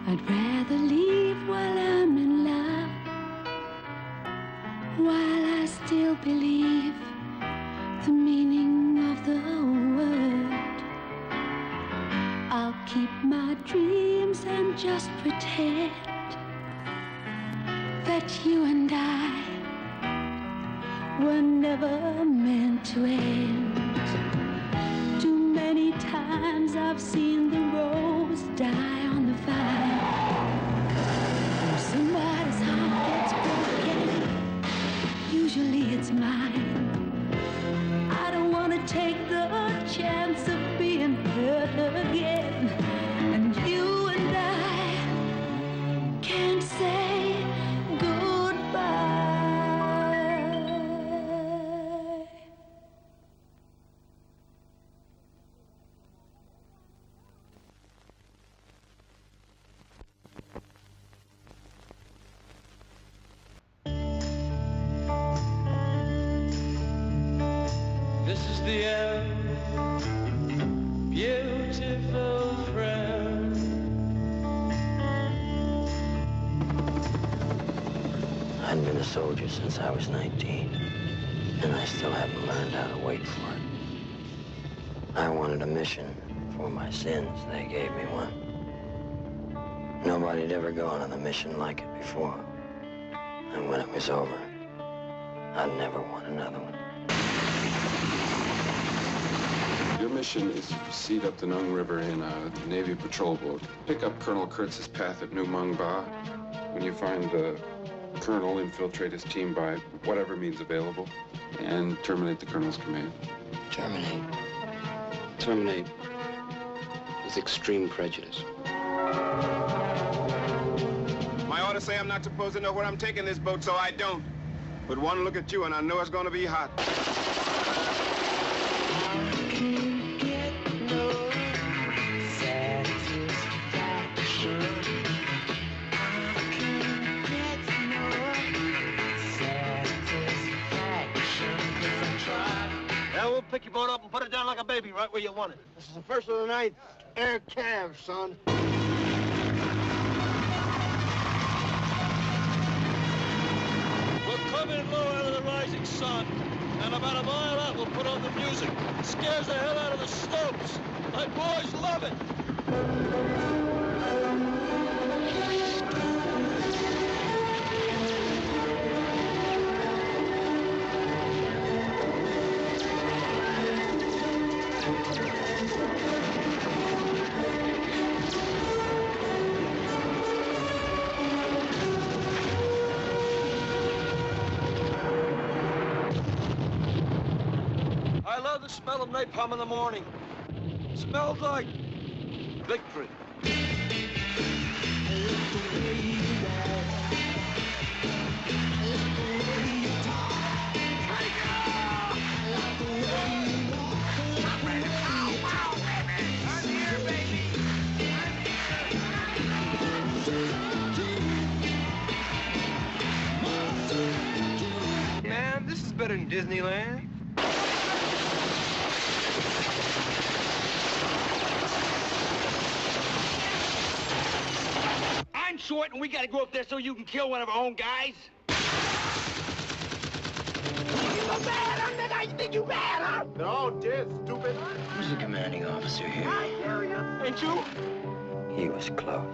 I'd rather leave while I'm in love, while I still believe the meaning of the word. I'll keep my dreams and just pretend that you and I were never meant to end. Too many times I've seen the rose die on the vine. Somebody's heart gets broken, usually it's mine. I don't want to take the chance of being hurt again. And you and I can't say goodbye. This is the end, beautiful friend. I'd been a soldier since I was 19, and I still haven't learned how to wait for it. I wanted a mission for my sins. They gave me one. Nobody'd ever gone on a mission like it before. And when it was over, I'd never want another one. Your mission is to proceed up the Nung River in a Navy patrol boat. Pick up Colonel Kurtz's path at New Mung Ba. When you find the colonel, infiltrate his team by whatever means available, and terminate the colonel's command. Terminate. Terminate with extreme prejudice. My orders say I'm not supposed to know where I'm taking this boat, so I don't. But one look at you and I know it's gonna be hot. Pick your boat up and put it down like a baby right where you want it. This is the first of the night. Air Cav, son. We'll come in low out of the rising sun, and about a mile out we'll put on the music. It scares the hell out of the slopes. My boys love it. I love the smell of napalm in the morning. It smells like victory. Man, this is better than Disneyland. I'm short and we gotta go up there so you can kill one of our own guys. You so bad, I'm not how you think you bad, huh? They're all dead, stupid. Who's the commanding officer here? Ain't you? He was close.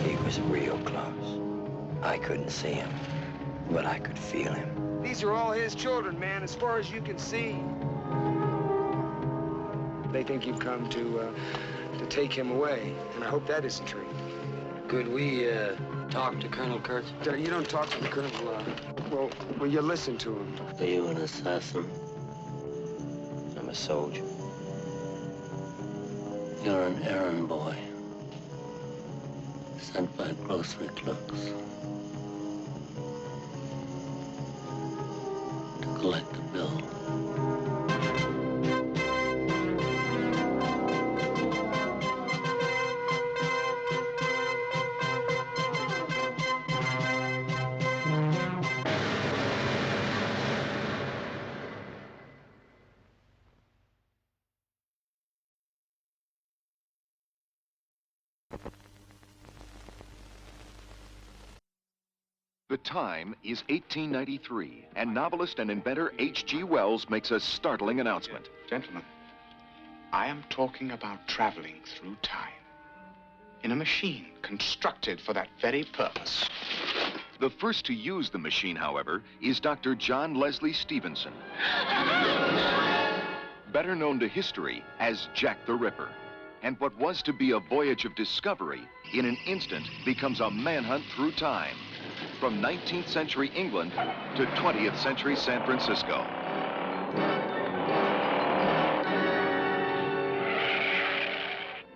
He was real close. I couldn't see him, but I could feel him. These are all his children, man, as far as you can see. They think you've come to take him away, and I hope that isn't true. Could we, talk to Colonel Kurtz? You don't talk to the Colonel, well, you listen to him. Are you an assassin? I'm a soldier. You're an errand boy. Sent by grocery clerks. To collect the bill. The time is 1893, and novelist and inventor H.G. Wells makes a startling announcement. Gentlemen, I am talking about traveling through time in a machine constructed for that very purpose. The first to use the machine, however, is Dr. John Leslie Stevenson, better known to history as Jack the Ripper. And what was to be a voyage of discovery, in an instant becomes a manhunt through time. From 19th century England to 20th century San Francisco.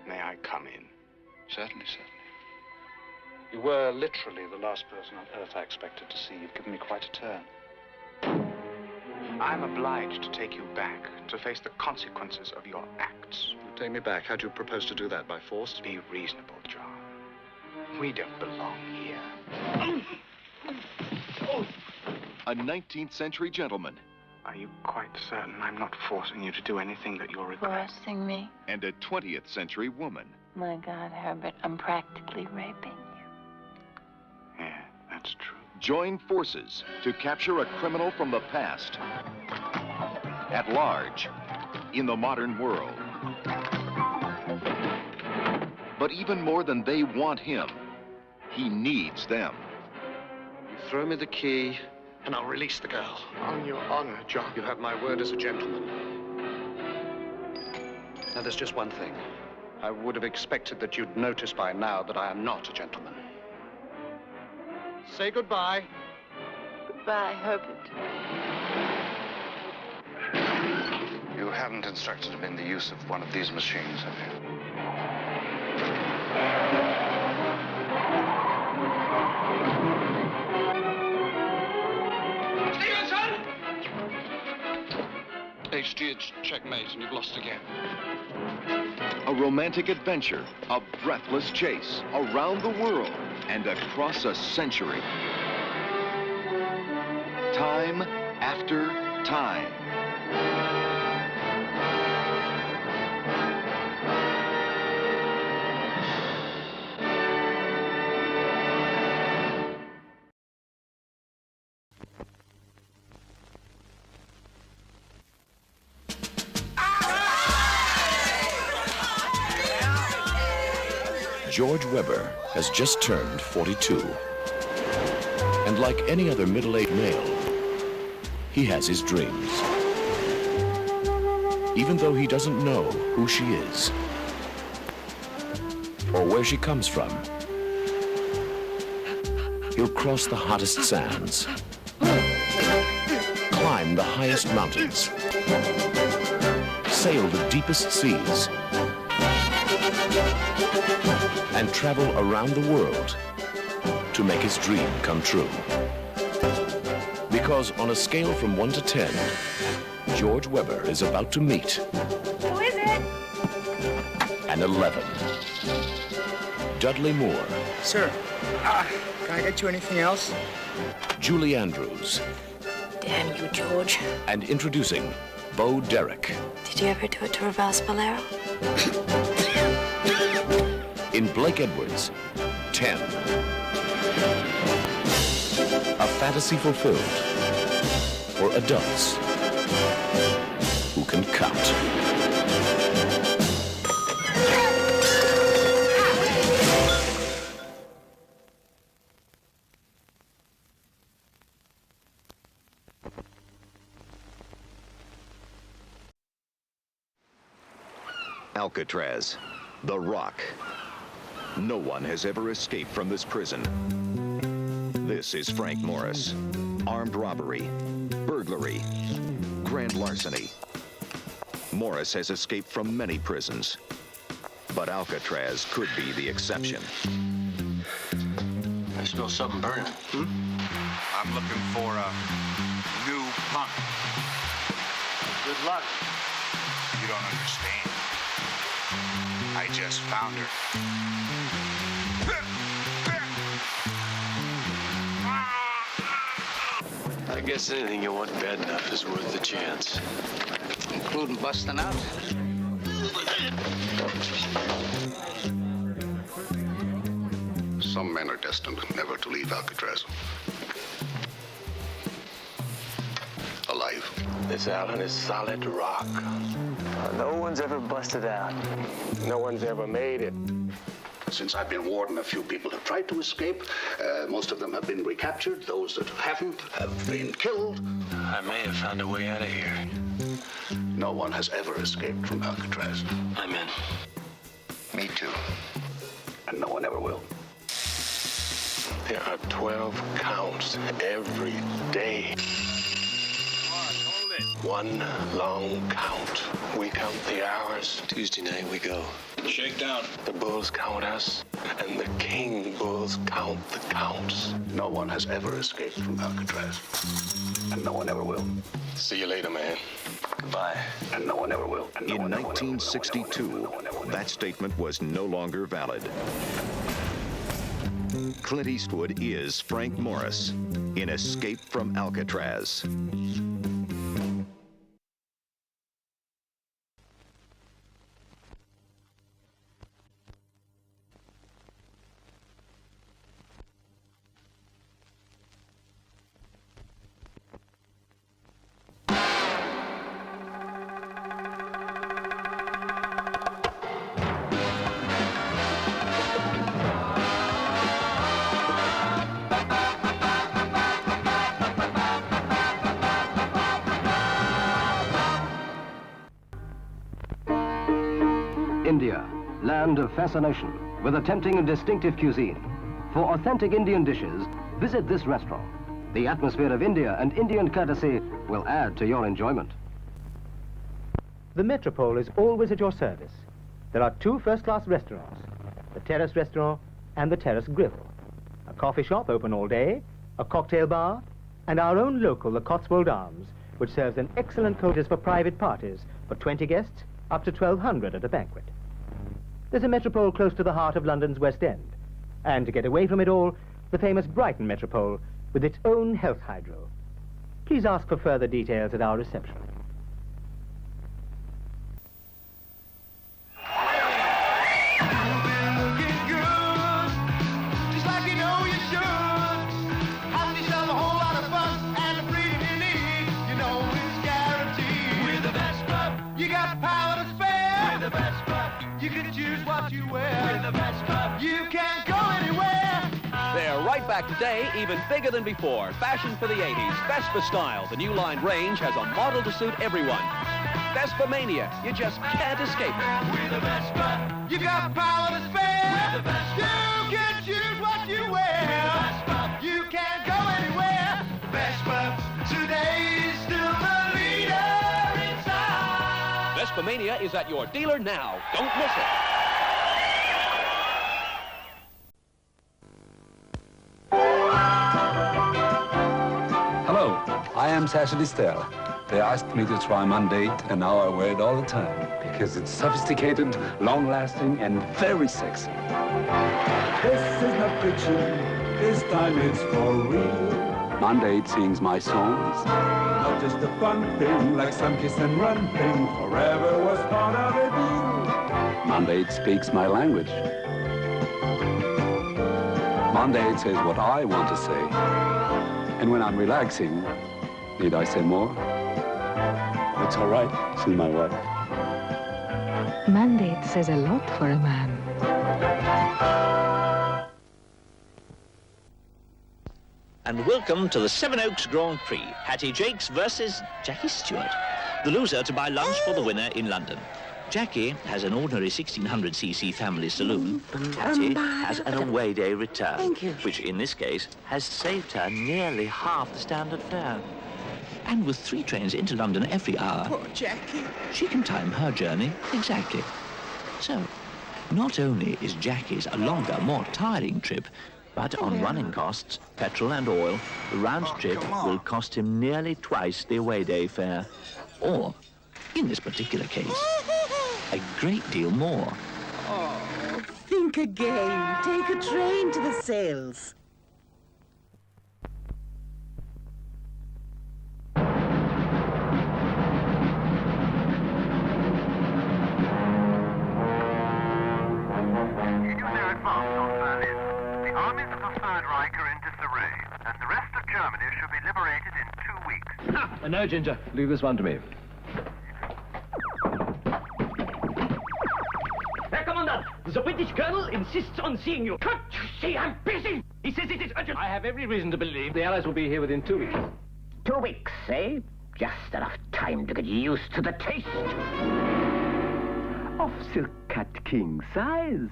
May I come in? Certainly, certainly. You were literally the last person on Earth I expected to see. You've given me quite a turn. I'm obliged to take you back to face the consequences of your acts. You take me back. How do you propose to do that? By force? Be reasonable, John. We don't belong here. A 19th century gentleman. Are you quite certain I'm not forcing you to do anything that you'll regret? Forcing me? And a 20th century woman. My God, Herbert, I'm practically raping you. Yeah, that's true. Join forces to capture a criminal from the past. At large, in the modern world. But even more than they want him, he needs them. Throw me the key, and I'll release the girl. On your honor, John. You have my word as a gentleman. Now, there's just one thing. I would have expected that you'd notice by now that I am not a gentleman. Say goodbye. Goodbye, Herbert. You haven't instructed him in the use of one of these machines, have you? HG, it's checkmate, and you've lost again. A romantic adventure, a breathless chase around the world and across a century. Time after time. George Webber has just turned 42. And like any other middle-aged male, he has his dreams. Even though he doesn't know who she is or where she comes from, he'll cross the hottest sands, climb the highest mountains, sail the deepest seas, and travel around the world to make his dream come true. Because on a scale from 1 to 10, George Webber is about to meet... Who is it? An 11. Dudley Moore. Sir, can I get you anything else? Julie Andrews. Damn you, George. And introducing Bo Derek. Did you ever do it to Reverse Bolero? In Blake Edwards, 10. A fantasy fulfilled for adults who can count. Alcatraz, The Rock. No one has ever escaped from this prison. This is Frank Morris. Armed robbery, burglary, grand larceny. Morris has escaped from many prisons, but Alcatraz could be the exception. I smell something burning. I'm looking for a new punk. Good luck. You don't understand. I just found her. I guess anything you want bad enough is worth the chance. Including busting out? Some men are destined never to leave Alcatraz. Alive. This island is solid rock. No one's ever busted out. No one's ever made it. Since I've been warden, a few people have tried to escape. Most of them have been recaptured. Those that haven't have been killed. I may have found a way out of here. No one has ever escaped from Alcatraz. I'm in. Me too. And no one ever will. There are 12 counts every day. One long count. We count the hours. Tuesday night we go. Shake down. The bulls count us, and the king bulls count the counts. No one has ever escaped from Alcatraz. And no one ever will. See you later, man. Goodbye. And no one ever will. In 1962, that statement was no longer valid. Clint Eastwood is Frank Morris in Escape from Alcatraz. India, land of fascination, with a tempting and distinctive cuisine. For authentic Indian dishes, visit this restaurant. The atmosphere of India and Indian courtesy will add to your enjoyment. The Metropole is always at your service. There are 2 first-class restaurants, the Terrace Restaurant and the Terrace Grill. A coffee shop open all day, a cocktail bar, and our own local, the Cotswold Arms, which serves an excellent courses for private parties for 20 guests, up to 1,200 at a banquet. There's a Metropole close to the heart of London's West End. And to get away from it all, the famous Brighton Metropole with its own health hydro. Please ask for further details at our reception. They're right back today, even bigger than before. Fashion for the 80s, Vespa style. The new line range has a model to suit everyone. Vespa Mania, you just can't escape it. With a Vespa, you got power to spare. With a Vespa, you can choose what you wear. With a Vespa, you can't go anywhere. Vespa, today is still the leader inside. Vespa Mania is at your dealer now. Don't miss it. Hello, I am Sasha Distel. They asked me to try Mandate, and now I wear it all the time because it's sophisticated, long-lasting, and very sexy. This is not fiction. This time it's for real. Mandate sings my songs. Not just a fun thing like some kiss and run thing. Forever was part of a deal. Mandate speaks my language. Mandate says what I want to say. And when I'm relaxing, need I say more? It's all right, she's my wife. Mandate says a lot for a man. And welcome to the Sevenoaks Grand Prix. Hattie Jakes versus Jackie Stewart. The loser to buy lunch for the winner in London. Jackie has an ordinary 1600cc family saloon, but Hattie has an away day return, which in this case has saved her nearly half the standard fare. And with 3 trains into London every hour, Poor Jackie. she can time her journey exactly. So, not only is Jackie's a longer, more tiring trip, but on running costs, petrol and oil, the round trip will cost him nearly twice the away day fare. Or, in this particular case, a great deal more. Oh, think again. Take a train to the sales. The armies of the Third Reich are in disarray, and the rest of Germany should be liberated in 2 weeks. No, Ginger. Leave this one to me. Herr Commandant, the British colonel insists on seeing you. Can't you see I'm busy? He says it is urgent. I have every reason to believe the Allies will be here within 2 weeks. 2 weeks, eh? Just enough time to get used to the taste. Of silk cut king size.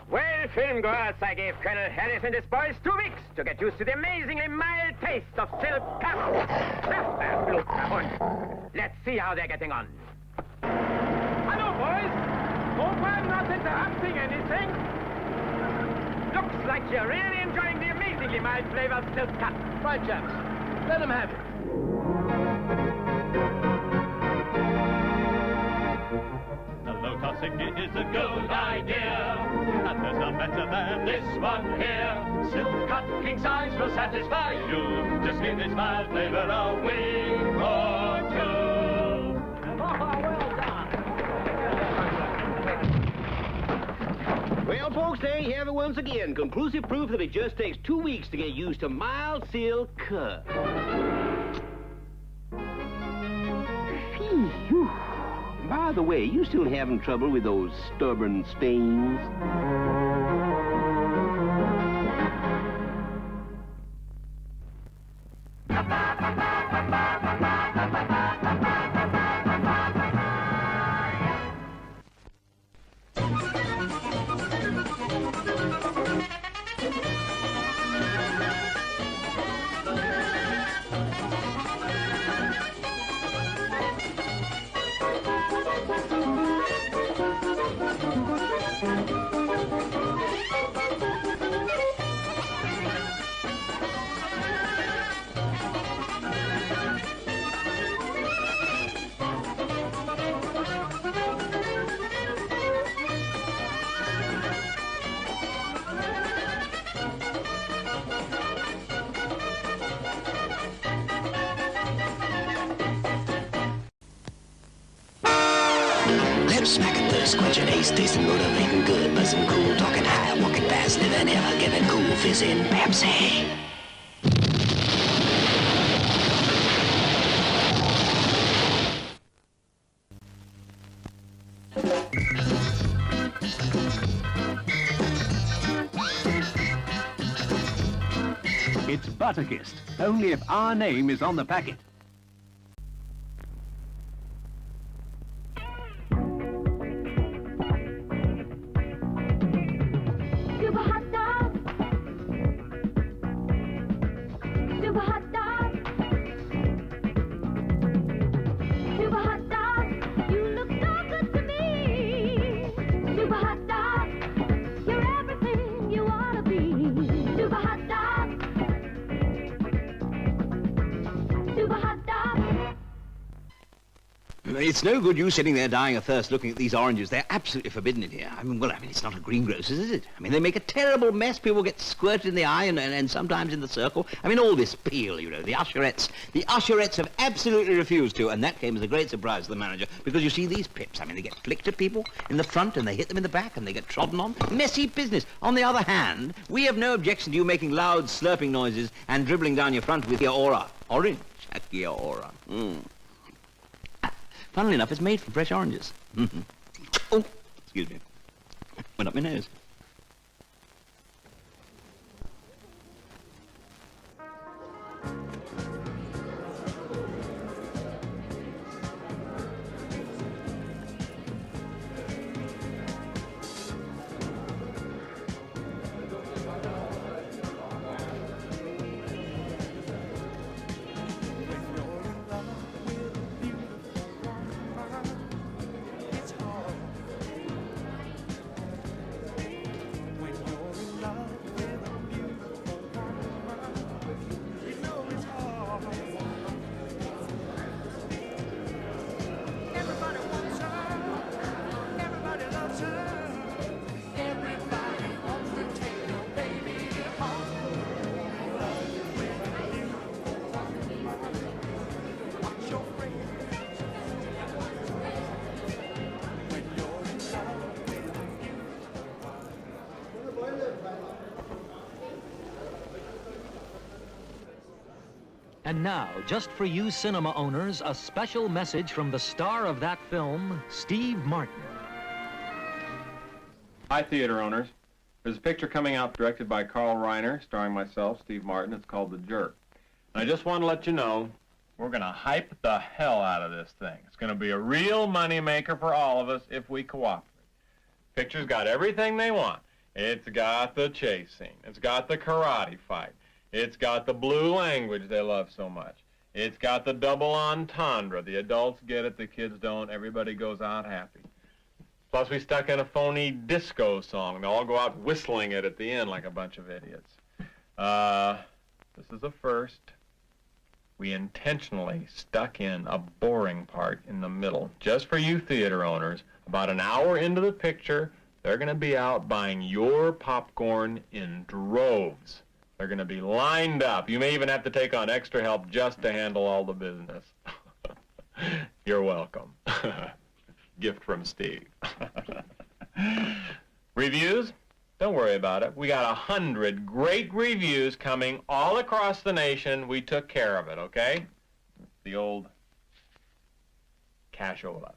Well, film goers, I gave Colonel Harris and his boys 2 weeks to get used to the amazingly mild taste of silk cut. Let's see how they're getting on. Hello, boys. Hope I'm not interrupting anything. Looks like you're really enjoying the amazingly mild flavor of silk cut. Right, chaps. Let them have it. The low-cost ticket is a good idea, and there's none better than this one here. Silk cut king size will satisfy you. Just give this mild flavor a wink or two. Well done. Well, folks, there you have it once again. Conclusive proof that it just takes 2 weeks to get used to mild silk cut. Phew. By the way, you still having trouble with those stubborn stains? Smacking thirst, quenching haste, tasting motivating good, buzzing cool, talking high, walking fast, living ever, giving cool, fizzing Pepsi. It's Butterkist, only if our name is on the packet. It's no good you sitting there dying of thirst looking at these oranges. They're absolutely forbidden in here. I mean, it's not a greengrocer's, is it? I mean, they make a terrible mess. People get squirted in the eye and sometimes in the circle. I mean, all this peel, you know, the usherettes. The usherettes have absolutely refused to, and that came as a great surprise to the manager, because you see these pips, I mean, they get flicked at people in the front and they hit them in the back and they get trodden on. Messy business. On the other hand, we have no objection to you making loud slurping noises and dribbling down your front with your aura. Orange. Your aura. Funnily enough, it's made from fresh oranges. Oh, excuse me. Went up my nose. And now, just for you cinema owners, a special message from the star of that film, Steve Martin. Hi, theater owners. There's a picture coming out directed by Carl Reiner, starring myself, Steve Martin. It's called The Jerk. And I just want to let you know, we're going to hype the hell out of this thing. It's going to be a real moneymaker for all of us if we cooperate. Picture's got everything they want. It's got the chase scene. It's got the karate fight. It's got the blue language they love so much. It's got the double entendre. The adults get it, the kids don't. Everybody goes out happy. Plus, we stuck in a phony disco song. They all go out whistling it at the end like a bunch of idiots. This is a first. We intentionally stuck in a boring part in the middle, just for you theater owners. About an hour into the picture, they're going to be out buying your popcorn in droves. They're going to be lined up. You may even have to take on extra help just to handle all the business. You're welcome. Gift from Steve. Reviews? Don't worry about it. We got 100 great reviews coming all across the nation. We took care of it, okay? The old cashola.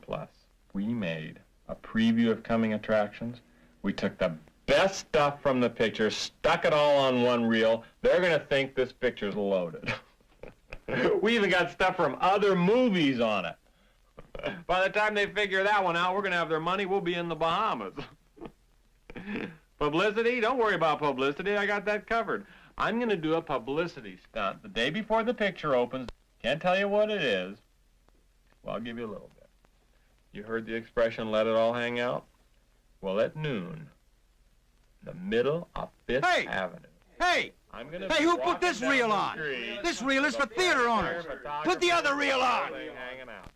Plus, we made a preview of coming attractions. We took the best stuff from the picture, stuck it all on one reel. They're going to think this picture's loaded. We even got stuff from other movies on it. By the time they figure that one out, we're going to have their money. We'll be in the Bahamas. Publicity? Don't worry about publicity. I got that covered. I'm going to do a publicity stunt the day before the picture opens. Can't tell you what it is. Well, I'll give you a little bit. You heard the expression, let it all hang out? Well, at noon, the middle of Fifth Avenue. Hey! Hey, who put this reel on? This reel is for theater owners. Put the other reel on! Hanging out.